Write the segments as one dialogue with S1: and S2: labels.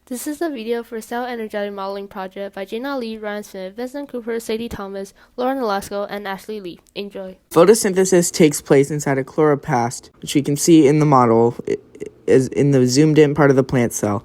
S1: This is a video for Cell Energetic Modeling Project by Jana Lee, Ryan Smith, Vincent Cooper, Sadie Thomas, Lauren Alasko, and Ashley Lee. Enjoy.
S2: Photosynthesis takes place inside a chloroplast, which we can see in the model is in the zoomed in part of the plant cell.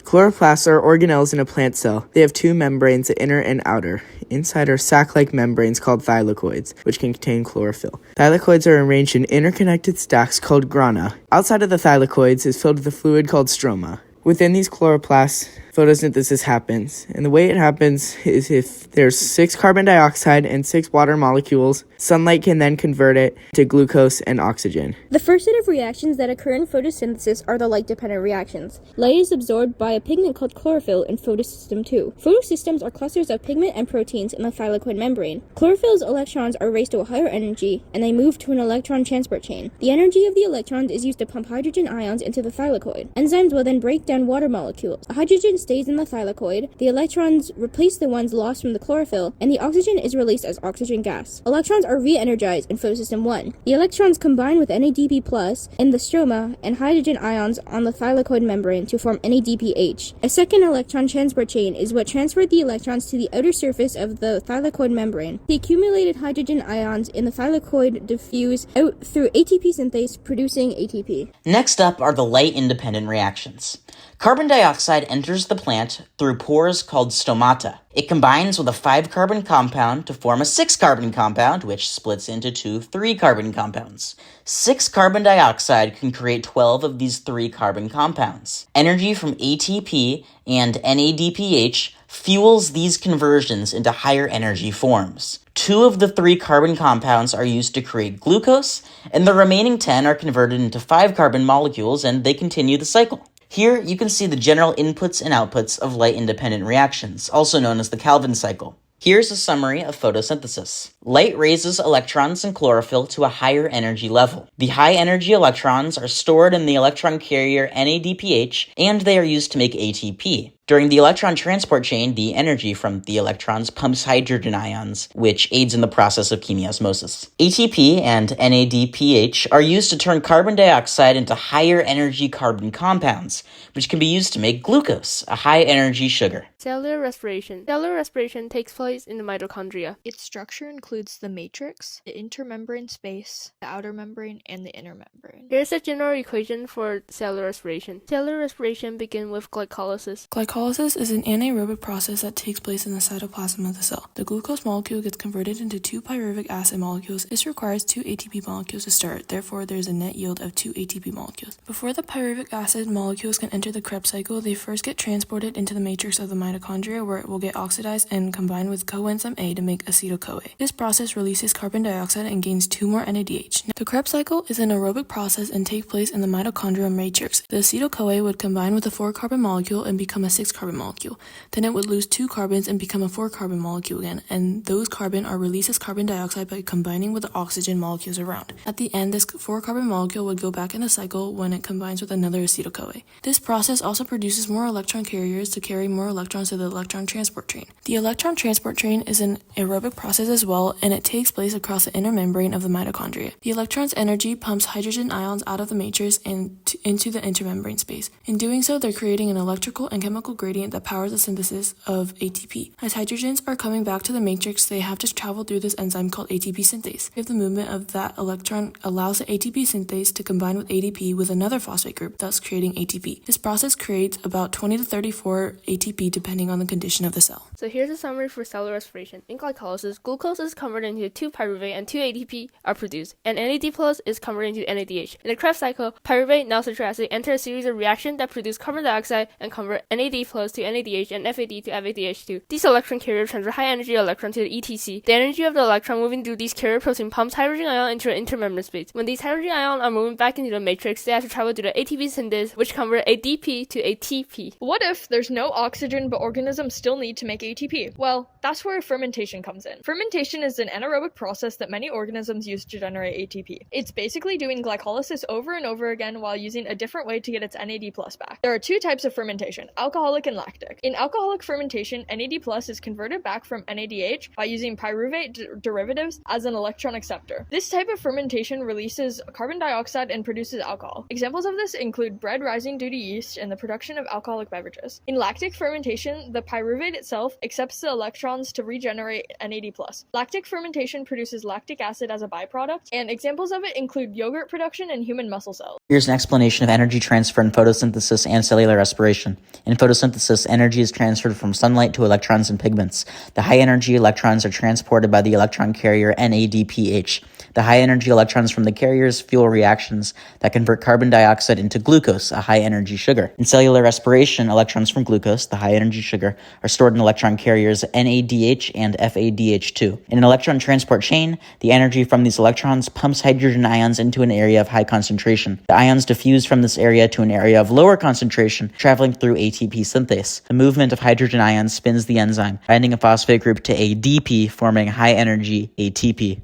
S2: Chloroplasts are organelles in a plant cell. They have two membranes, the inner and outer. Inside are sac-like membranes called thylakoids, which can contain chlorophyll. Thylakoids are arranged in interconnected stacks called grana. Outside of the thylakoids is filled with a fluid called stroma. Within these chloroplasts, photosynthesis happens, and the way it happens is if there's 6 carbon dioxide and 6 water molecules, sunlight can then convert it to glucose and oxygen.
S3: The first set of reactions that occur in photosynthesis are the light-dependent reactions. Light is absorbed by a pigment called chlorophyll in photosystem 2. Photosystems are clusters of pigment and proteins in the thylakoid membrane. Chlorophyll's electrons are raised to a higher energy, and they move to an electron transport chain. The energy of the electrons is used to pump hydrogen ions into the thylakoid. Enzymes will then break down water molecules. The hydrogen stays in the thylakoid, the electrons replace the ones lost from the chlorophyll, and the oxygen is released as oxygen gas. Electrons are re-energized in photosystem 1. The electrons combine with NADP+ in the stroma and hydrogen ions on the thylakoid membrane to form NADPH. A second electron transport chain is what transferred the electrons to the outer surface of the thylakoid membrane. The accumulated hydrogen ions in the thylakoid diffuse out through ATP synthase, producing ATP.
S4: Next up are the light-independent reactions. Carbon dioxide enters the plant through pores called stomata. It combines with a 5-carbon compound to form a 6-carbon compound, which splits into 2 3-carbon compounds. 6 carbon dioxide can create 12 of these 3-carbon compounds. Energy from ATP and NADPH fuels these conversions into higher energy forms. 2 of the 3 carbon compounds are used to create glucose, and the remaining 10 are converted into 5-carbon molecules, and they continue the cycle. Here, you can see the general inputs and outputs of light-independent reactions, also known as the Calvin cycle. Here's a summary of photosynthesis. Light raises electrons in chlorophyll to a higher energy level. The high-energy electrons are stored in the electron carrier NADPH, and they are used to make ATP. During the electron transport chain, the energy from the electrons pumps hydrogen ions, which aids in the process of chemiosmosis. ATP and NADPH are used to turn carbon dioxide into higher energy carbon compounds, which can be used to make glucose, a high-energy sugar.
S1: Cellular respiration. Cellular respiration takes place in the mitochondria.
S5: Its structure includes the matrix, the intermembrane space, the outer membrane, and the inner membrane.
S1: Here's a general equation for cellular respiration. Cellular respiration begins with glycolysis.
S6: Glycolysis is an anaerobic process that takes place in the cytoplasm of the cell. The glucose molecule gets converted into 2 pyruvic acid molecules. This requires 2 ATP molecules to start, therefore there is a net yield of 2 ATP molecules. Before the pyruvic acid molecules can enter the Krebs cycle, they first get transported into the matrix of the mitochondria, where it will get oxidized and combined with coenzyme A to make acetyl-CoA. This process releases carbon dioxide and gains 2 more NADH. The Krebs cycle is an aerobic process and takes place in the mitochondrial matrix. The acetyl-CoA would combine with a 4-carbon molecule and become a 6-carbon molecule. Then it would lose 2 carbons and become a 4-carbon molecule again, and those carbon are released as carbon dioxide by combining with the oxygen molecules around. At the end, this 4-carbon molecule would go back in the cycle when it combines with another acetyl-CoA. This process also produces more electron carriers to carry more electrons to the electron transport train. The electron transport train is an aerobic process as well, and it takes place across the inner membrane of the mitochondria. The electron's energy pumps hydrogen ions out of the matrix and into the intermembrane space. In doing so, they're creating an electrical and chemical gradient that powers the synthesis of ATP. As hydrogens are coming back to the matrix, they have to travel through this enzyme called ATP synthase. If the movement of that electron allows the ATP synthase to combine with ADP with another phosphate group, thus creating ATP. This process creates about 20 to 34 ATP depending on the condition of the cell.
S1: So here's a summary for cellular respiration. In glycolysis, glucose is converted into 2 pyruvate and 2 ATP are produced, and NAD+ is converted into NADH. In the Krebs cycle, pyruvate and citric acid enter a series of reactions that produce carbon dioxide and convert NAD+ to NADH and FAD to FADH2. These electron carriers transfer high energy electron to the ETC. The energy of the electron moving through these carrier protein pumps hydrogen ion into an intermembrane space. When these hydrogen ions are moving back into the matrix, they have to travel through the ATP synthase, which convert ADP to ATP.
S5: What if there's no oxygen but organisms still need to make ATP? ATP? Well, that's where fermentation comes in. Fermentation is an anaerobic process that many organisms use to generate ATP. It's basically doing glycolysis over and over again while using a different way to get its NAD+ back. There are two types of fermentation, alcoholic and lactic. In alcoholic fermentation, NAD+ is converted back from NADH by using pyruvate derivatives as an electron acceptor. This type of fermentation releases carbon dioxide and produces alcohol. Examples of this include bread rising due to yeast and the production of alcoholic beverages. In lactic fermentation, the pyruvate itself accepts the electrons to regenerate NAD+. Lactic fermentation produces lactic acid as a byproduct, and examples of it include yogurt production and human muscle cells.
S4: Here's an explanation of energy transfer in photosynthesis and cellular respiration. In photosynthesis, energy is transferred from sunlight to electrons and pigments. The high-energy electrons are transported by the electron carrier NADPH. The high-energy electrons from the carriers fuel reactions that convert carbon dioxide into glucose, a high-energy sugar. In cellular respiration, electrons from glucose, the high-energy sugar, are stored in electron carriers NADH and FADH2. In an electron transport chain, the energy from these electrons pumps hydrogen ions into an area of high concentration. The ions diffuse from this area to an area of lower concentration, traveling through ATP synthase. The movement of hydrogen ions spins the enzyme, binding a phosphate group to ADP, forming high-energy ATP.